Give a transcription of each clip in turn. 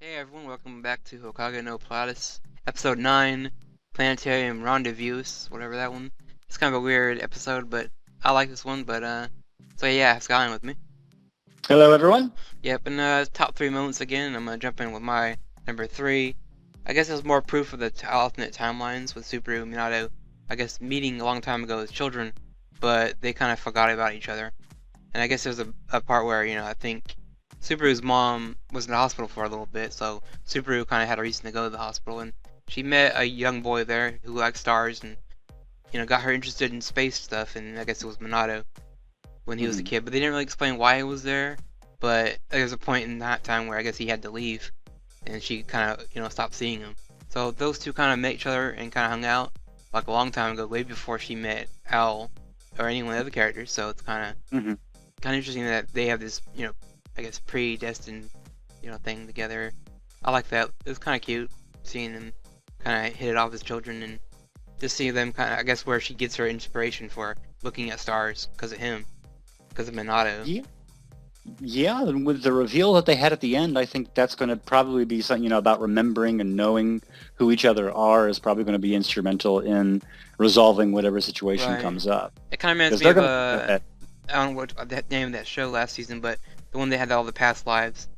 Hey everyone, welcome back to Houkago no Pleiades, episode 9, Planetarium Rendezvous, whatever that one. It's kind of a weird episode, but I like this one, so yeah, Skyline with me. Hello, everyone. Yep, and top 3 moments again, I'm gonna jump in with my number 3. I guess there's more proof of the alternate timelines with Subaru and Minato, I guess, meeting a long time ago as children, but they kind of forgot about each other. And I guess there's a part where, I think Subaru's mom was in the hospital for a little bit, so Subaru kind of had a reason to go to the hospital, and she met a young boy there who liked stars and, got her interested in space stuff, and I guess it was Minato when he was a Mhm. kid, but they didn't really explain why he was there, but there was a point in that time where I guess he had to leave, and she kind of, stopped seeing him. So those two kind of met each other and kind of hung out, like a long time ago, way before she met Al or any of the other characters, so it's Mhm. kind of interesting that they have this, I guess predestined, thing together. I like that. It was kind of cute seeing them kind of hit it off as children and just see them kind of, I guess, where she gets her inspiration for looking at stars because of him, because of Minato. Yeah, yeah. And with the reveal that they had at the end, I think that's going to probably be something, about remembering and knowing who each other are is probably going to be instrumental in resolving whatever situation Right. comes up. It kind of reminds Because me they're of going to go ahead. I don't know what that name of that show last season, but the one they had all the past lives.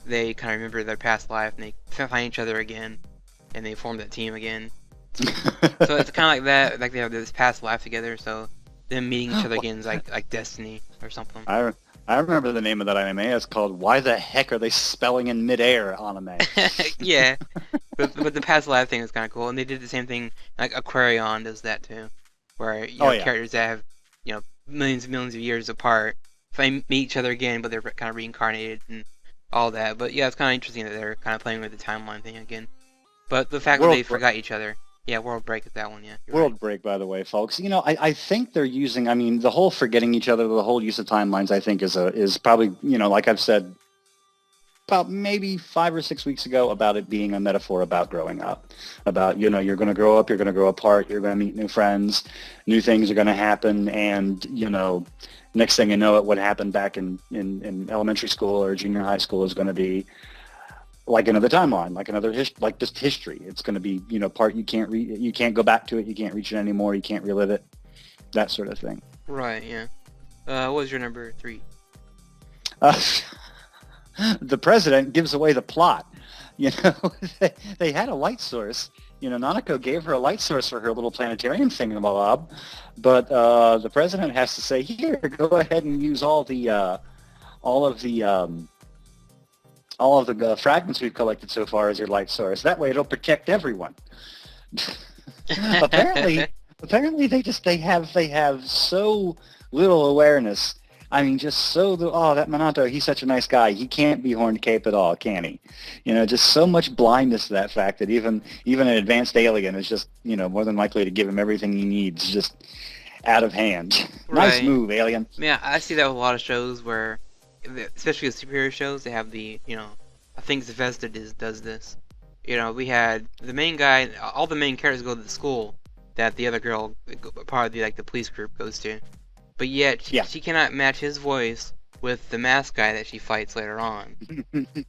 They kind of remember their past life and they find each other again, and they form that team again. So it's kind of like that, like they have this past life together. So them meeting each other again is like destiny or something. I I remember the name of that anime. It's called "Why the Heck Are They Spelling in Midair?" Anime. Yeah, but the past life thing is kind of cool, and they did the same thing. Like Aquarion does that too, where Oh yeah. characters that have millions and millions of years apart, they meet each other again, but they're kind of reincarnated and all that. But yeah, it's kind of interesting that they're kind of playing with the timeline thing again. But the fact that World they forgot each other, yeah, World Break is that one. Yeah, you're right. World break, by the way, folks. I think they're using. I mean, the whole forgetting each other, the whole use of timelines. I think is probably like I've said about maybe 5 or 6 weeks ago about it being a metaphor about growing up. About you're going to grow up, you're going to grow apart, you're going to meet new friends, new things are going to happen, and next thing you know, what happened back in elementary school or junior high school is going to be like another timeline, like another like just history. It's going to be part you can't go back to it, you can't reach it anymore, you can't relive it, that sort of thing. Right. Yeah. What was your number 3? Uh, the president gives away the plot. You know, they had a light source. Nanako gave her a light source for her little planetarium thingamabob, but the president has to say, "Here, go ahead and use all of the fragments we've collected so far as your light source. That way, it'll protect everyone." apparently, apparently they have so little awareness. I mean, just that Minato, he's such a nice guy. He can't be Horned Cape at all, can he? Just so much blindness to that fact that even an advanced alien is just, more than likely to give him everything he needs, just out of hand. Nice Right. move, alien. Yeah, I see that with a lot of shows where, especially with superhero shows, they have I think Zvezda does this. We had the main guy, all the main characters go to the school that the other girl, part of the police group goes to, but yet Yeah. she cannot match his voice with the mask guy that she fights later on.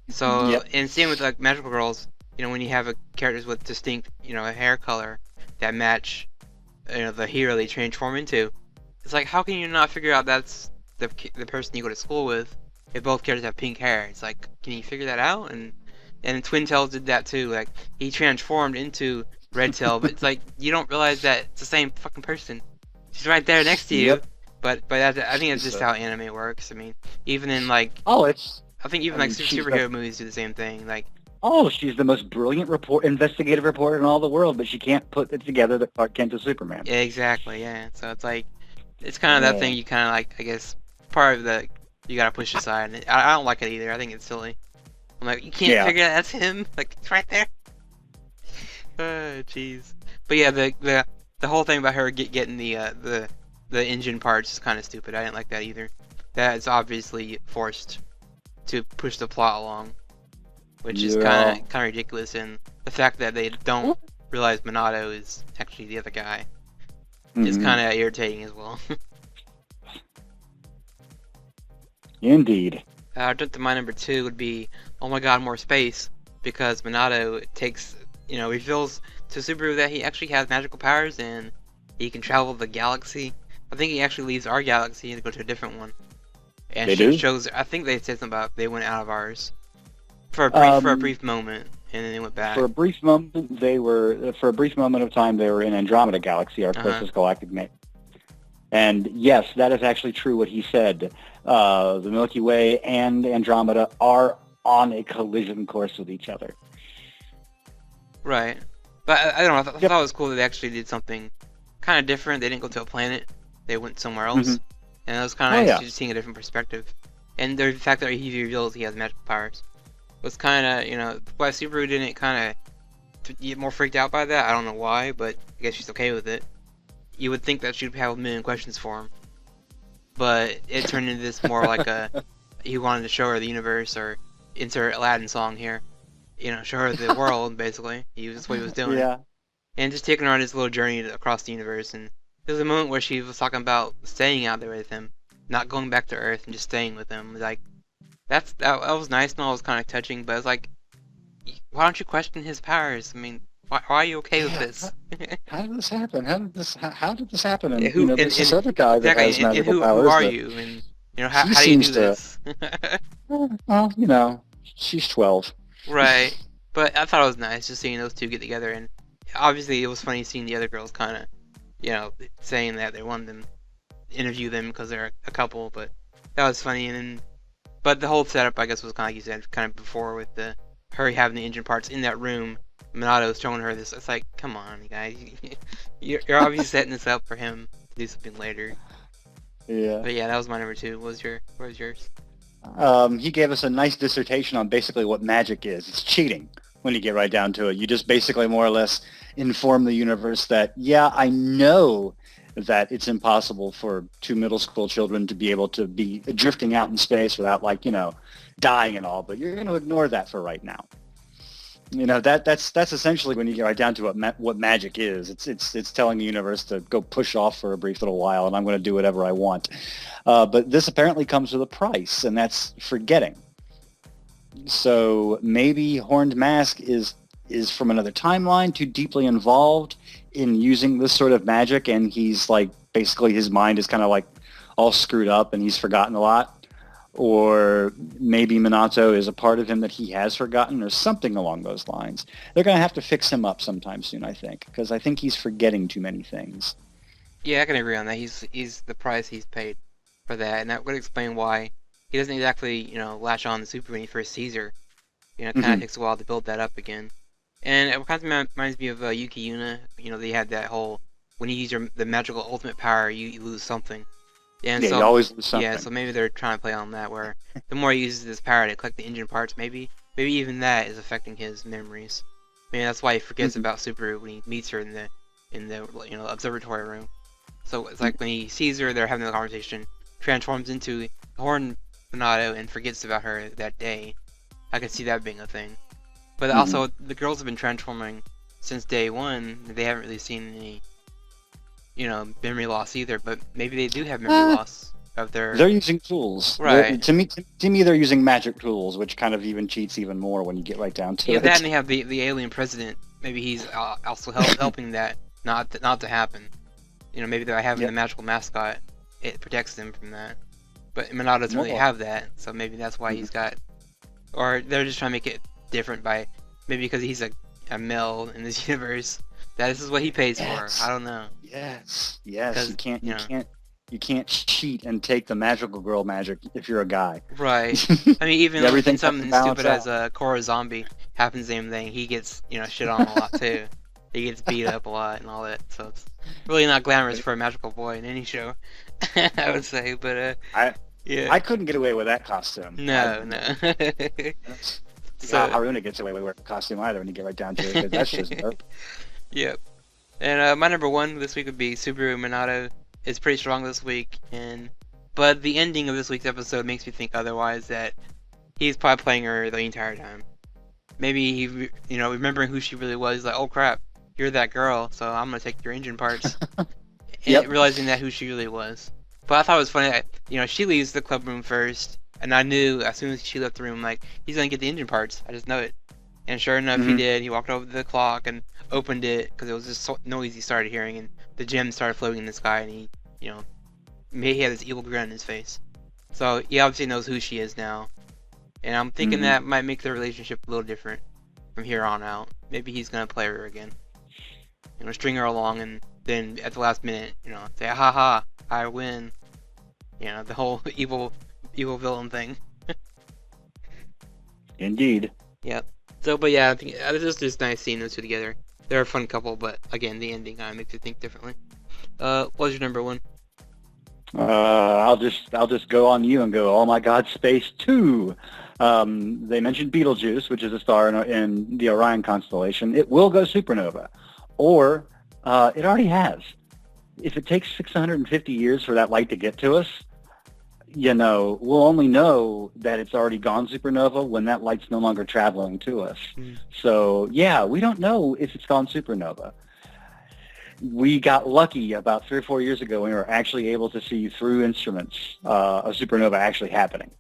So, Yep. and same with like magical girls, when you have characters with distinct, hair color that match, the hero they transform into. It's like, how can you not figure out that's the person you go to school with if both characters have pink hair? It's like, can you figure that out? And Twin Tails did that too. Like, he transformed into Red Tail, but it's like you don't realize that it's the same fucking person. She's right there next to you. Yep. But I think that's just how anime works. I mean, even in Oh, it's. I think even I mean, superhero movies do the same thing. Like, she's the most brilliant investigative reporter in all the world, but she can't put it together that Clark Kent is Superman. yeah, exactly, yeah. So it's like, it's kind of that Yeah. thing you kind of like, I guess, part of the you gotta push aside. And I don't like it either. I think it's silly. I'm like, you can't Yeah. figure that's him. Like, it's right there. Oh, jeez. But yeah, the whole thing about her getting the engine parts is kind of stupid. I didn't like that either. That is obviously forced to push the plot along, which is Yeah. kind of ridiculous. And the fact that they don't realize Minato is actually the other guy is Mhm. kind of irritating as well. Indeed. Jump to my number 2 would be, oh my god, more space. because Minato reveals to Subaru that he actually has magical powers and he can travel the galaxy. I think he actually leaves our galaxy to go to a different one. And They do. shows, I think they said something about they went out of ours for a Um, brief moment, and then they went back. for a brief moment, for a brief moment of time, they were in Andromeda Galaxy, our Uh-huh. closest galactic mate. And yes, that is actually true what he said. The Milky Way and Andromeda are on a collision course with each other. Right. But I don't know, I Yep. thought it was cool that they actually did something kind of different. They didn't go to a planet. They went somewhere Hmm. else. And it was kind Oh of nice yeah. just seeing a different perspective. And the fact that he reveals he has magical powers was kind of, why Subaru didn't kind of get more freaked out by that. I don't know why, but I guess she's okay with it. You would think that she'd have a million questions for him. But it turned into this more like he wanted to show her the universe, or insert Aladdin song here. Show her the world, basically. That's what he was doing. Yeah. And just taking her on his little journey across the universe. And there was a moment where she was talking about staying out there with him, not going back to Earth and just staying with him. Like, that was nice and all, was kind of touching, but it's like, why don't you question his powers? I mean, why are you okay with Yeah. this? How did this happen? How did this happen? Yeah, And there's this other guy that exactly, has and magical who powers are that you? And she how do you seems do to. this? Well, she's 12. Right. But I thought it was nice just seeing those two get together, and obviously it was funny seeing the other girls kind of, saying that they wanted them interview them because they're a couple, but that was funny. But the whole setup, I guess, was kind of like you said, kind of before with her having the engine parts in that room. Minato's showing her this. It's like, come on, you guys, you're obviously setting this up for him to do something later. Yeah. But yeah, that was my number two. What was yours? He gave us a nice dissertation on basically what magic is. It's cheating when you get right down to it. You just basically more or less inform the universe that, yeah, I know that it's impossible for two middle school children to be able to be drifting out in space without, dying and all, but you're going to ignore that for right now. That's essentially when you get right down to what magic is. It's telling the universe to go push off for a brief little while, and I'm going to do whatever I want. But this apparently comes with a price, and that's forgetting. So maybe Horned Mask is from another timeline, too deeply involved in using this sort of magic, and he's basically his mind is kind of all screwed up, and he's forgotten a lot. Or maybe Minato is a part of him that he has forgotten, or something along those lines. They're going to have to fix him up sometime soon, I think, because I think he's forgetting too many things. Yeah, I can agree on that. He's the price he's paid for that, and that would explain why he doesn't exactly, latch on to Super when he first sees her. It kind of Hmm. takes a while to build that up again. And it kind of reminds me of Yuki Yuna. They had that whole, when you use the magical ultimate power, you lose something. And Yeah, you so, always lose yeah, something. so maybe they're trying to play on that, where the more he uses this power to collect the engine parts, maybe even that is affecting his memories. Maybe that's why he forgets Mhm. about Subaru when he meets her in the observatory room. So it's like when he sees her, they're having a conversation, transforms into Horn Minato and forgets about her that day. I could see that being a thing. But Mhm. also, the girls have been transforming since day one. They haven't really seen any, memory loss either. But maybe they do have memory Uh, loss of their. they're using tools. Right. To me, they're using magic tools, which kind of even cheats even more when you get right down to Yeah, it. that, and they have the alien president. Maybe he's also helping that not to happen. Maybe by having Yep. the magical mascot, it protects them from that. But Minato doesn't really More. have that, so maybe that's why Mhm. he's got. Or they're just trying to make it different by maybe because he's a male in this universe. That this is what he pays Yes. for. I don't know. Yes. Because You can't cheat and take the magical girl magic if you're a guy. right. I mean, even Everything in has to something balance stupid as out. Korra Zombie happens the same thing. He gets shit on a lot too. He gets beat up a lot and all that. So it's really not glamorous for a magical boy in any show. I would say, but I yeah. I couldn't get away with that costume. No, no. See how So Haruna gets away with wearing a costume either when you get right down to it, because that's just dope. yep. And my number one this week would be Subaru Minato. Is pretty strong this week, but the ending of this week's episode makes me think otherwise. That he's probably playing her the entire time. Maybe he, remembering who she really was, he's like, oh crap, you're that girl, so I'm gonna take your engine parts, and Yep. realizing that who she really was. But I thought it was funny that, she leaves the club room first, and I knew as soon as she left the room, like, he's gonna get the engine parts. I just know it. And sure enough, he Mm-hmm. did. He walked over to the clock and opened it because it was this noise he started hearing, and the gems started floating in the sky, and he, you know, he had this evil grin on his face. So he obviously knows who she is now, and I'm thinking Mm-hmm. that might make their relationship a little different from here on out. Maybe he's gonna play her again, string her along, and then at the last minute, say, "Ha ha, I win." The whole evil villain thing. Indeed. Yep. So, but yeah, I think it was just nice seeing those two together. They're a fun couple, but again, the ending kind of makes you think differently. What was your number one? I'll just go on you and go. Oh my God, Space 2. They mentioned Betelgeuse, which is a star in the Orion constellation. It will go supernova, or it already has. If it takes 650 years for that light to get to us, we'll only know that it's already gone supernova when that light's no longer traveling to us. Mm. So yeah, we don't know if it's gone supernova. We got lucky about 3 or 4 years ago when we were actually able to see through instruments a supernova actually happening.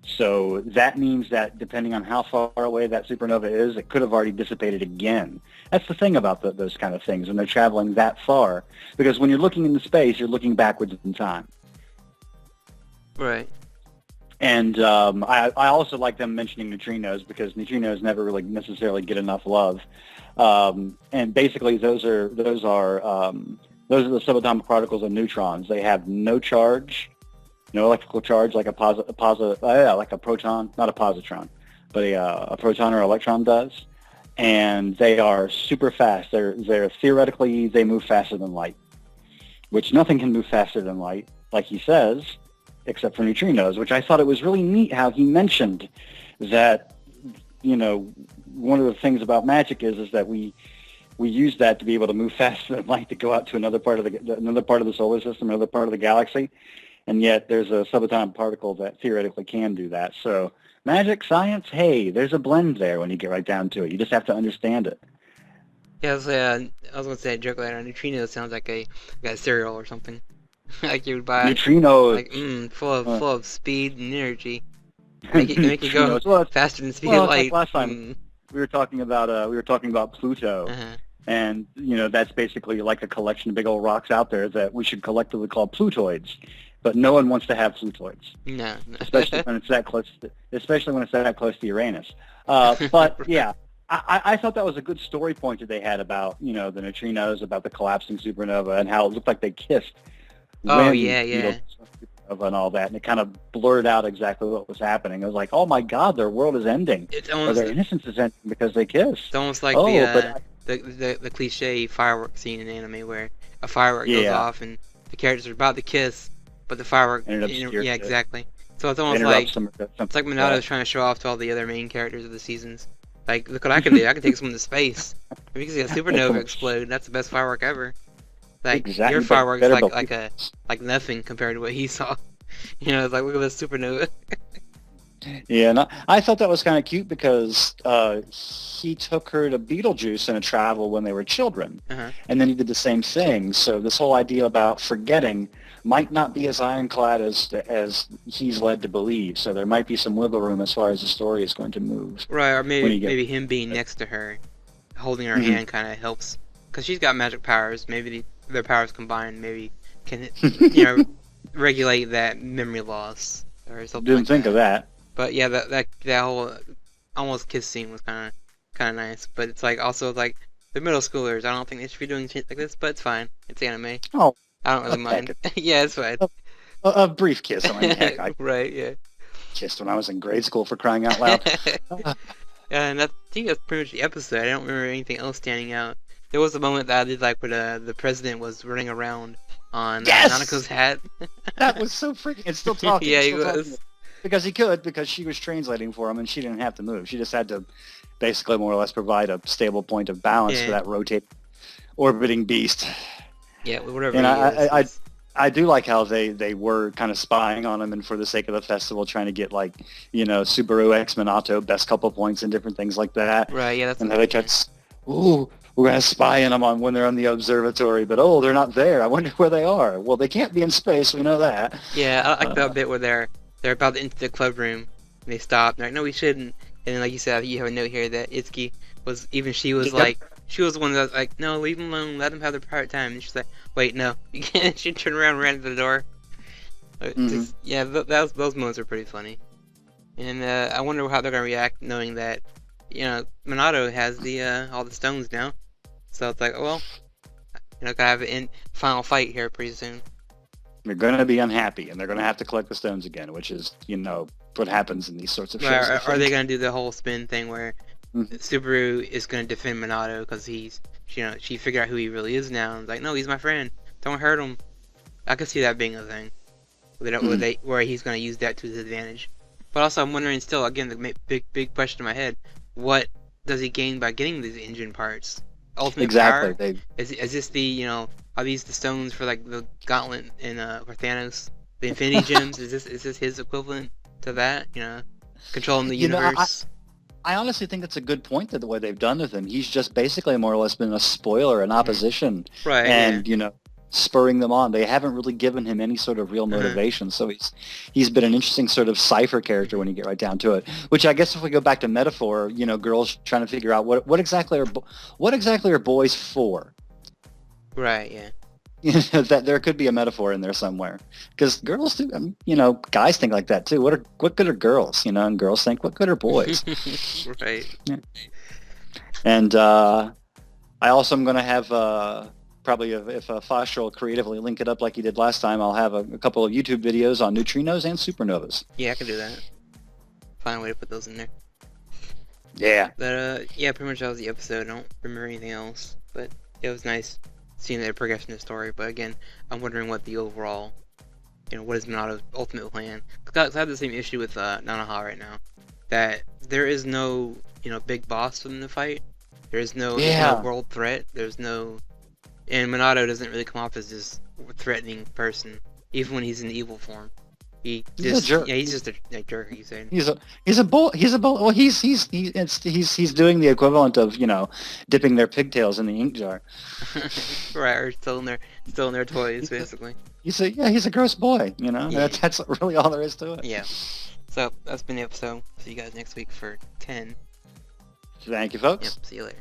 So that means that depending on how far away that supernova is, it could have already dissipated again. That's the thing about those kind of things when they're traveling that far. Because when you're looking into space, you're looking backwards in time. Right. And I also like them mentioning neutrinos because neutrinos never really necessarily get enough love. And basically, those are the subatomic particles of neutrons. They have no charge, no electrical charge like like a proton, not a positron, but a proton or electron does. And they are super fast. They're theoretically they move faster than light, which nothing can move faster than light, like he says, except for neutrinos. Which I thought it was really neat how he mentioned that. One of the things about magic is that we use that to be able to move faster than light to go out to another part of the solar system, another part of the galaxy, and yet there's a subatomic particle that theoretically can do that. So magic, science, hey, there's a blend there when you get right down to it. You just have to understand it. Yeah, I was gonna say a joke later. Neutrino sounds like a cereal or something. Like you would buy, Neutrinos. like full of speed and energy. Make it go neutrinos. Well, faster than the speed of it's like light. last time we were talking about Pluto. Uh-huh. And, that's basically like a collection of big old rocks out there that we should collectively call Plutoids. But no one wants to have Plutoids, No. especially when it's that close to Uranus. But, yeah, I thought that was a good story point that they had about, the neutrinos, about the collapsing supernova, and how it looked like they kissed Oh when yeah. supernova and all that. And it kind of blurred out exactly what was happening. It was like, oh, my God, their world is ending. It's Or almost their innocence is ending because they kissed. it's almost like But the cliche firework scene in anime where a firework goes yeah, off and the characters are about to kiss, but the firework, and it obscures yeah, it. exactly. So it's almost Interrupts like something it's like like Monato's that. trying to show off to all the other main characters of the seasons. Like, look what I can do. I can take someone to space. If you can see a supernova explode, that's the best firework ever. Like Exactly. your fireworks Better like nothing compared to what he saw. It's like look at this supernova. Yeah, and I thought that was kind of cute because he took her to Betelgeuse in a travel when they were children, Uh-huh. and then he did the same thing. So this whole idea about forgetting might not be as ironclad as he's led to believe. So there might be some wiggle room as far as the story is going to move. Right, or When you get maybe him being next to her, holding her Mhm. hand kind of helps, because she's got magic powers. Maybe their powers combined maybe can regulate that memory loss or something Didn't like think that. of that. But yeah, that whole almost kiss scene was kind of nice. But it's like also like they're middle schoolers. I don't think they should be doing shit like this, but it's fine. It's anime. Oh, I don't really heck, mind. Yeah, it's fine. a brief kiss. I mean, heck, I Right, yeah. kissed when I was in grade school for crying out loud. And I think that's pretty much the episode. I don't remember anything else standing out. There was a moment that I did like where the president was running around on Yes! Nanako's hat. That was so freaking. It's still talking. Yeah, it's he still talking. was. Because she was translating for him and she didn't have to move. She just had to basically more or less provide a stable point of balance for Yeah. that orbiting beast. Yeah, whatever And he is. I do like how they were kind of spying on him and for the sake of the festival trying to get like, Subaru X Minato best couple points and different things like that. Right, yeah, that's And how they kept, ooh, we're going to spy on them when they're on the observatory, but they're not there. I wonder where they are. Well, they can't be in space. We know that. Yeah, I like that bit where they're about to enter the club room and they stop. And they're like, no, we shouldn't. And then, like you said, you have a note here that Itsuki was, even she was Yep. like, she was the one that was like, no, leave them alone, let them have their private time. And she's like, wait, no, you can't. She turned around and ran to the door. Hmm. Just, yeah, those moments are pretty funny. And I wonder how they're gonna react knowing that, Minato has the all the stones now. So it's like, oh, well, gotta have an final fight here pretty soon. They're going to be unhappy, and they're going to have to collect the stones again, which is, what happens in these sorts of shows. Are they gonna do the whole spin thing where Mhm. Subaru is gonna defend Minato because she figured out who he really is now, and it's like, no, he's my friend, don't hurt him. I could see that being a thing. Where he's gonna use that to his advantage. But also, I'm wondering still, again, the big question in my head: what does he gain by getting these engine parts? Ultimate Exactly. power? Is this the are these the stones for like the gauntlet in for Thanos? The Infinity Gems? Is this his equivalent to that? Controlling the universe. I honestly think that's a good point, that the way they've done with him. He's just basically more or less been a spoiler in opposition, Right. and Yeah. spurring them on. They haven't really given him any sort of real motivation. So he's been an interesting sort of cipher character when you get right down to it. Which I guess if we go back to metaphor, girls trying to figure out what exactly are boys for. Right. Yeah. That there could be a metaphor in there somewhere, because girls do, guys think like that too. What good are girls, and girls think, what good are boys? Right. Yeah. And I also am going to have probably, if Foster will creatively link it up like he did last time, I'll have a couple of YouTube videos on neutrinos and supernovas. Yeah, I can do that. Find a way to put those in there. Yeah. But yeah, pretty much that was the episode. I don't remember anything else, but it was nice seeing the progression of the story. But again, I'm wondering what the overall, what is Minato's ultimate plan? Because I have the same issue with Nanoha right now, that there is no, big boss for them to fight. There's no world threat. There's no, and Minato doesn't really come off as this threatening person, even when he's in evil form. He's a jerk. Yeah, he's just a jerk. You saying? He's a bull. Well, he's doing the equivalent of dipping their pigtails in the ink jar. Right, or stealing their toys, basically. He's a gross boy. That's really all there is to it. Yeah. So that's been the episode. See you guys next week for 10. Thank you, folks. Yep. See you later.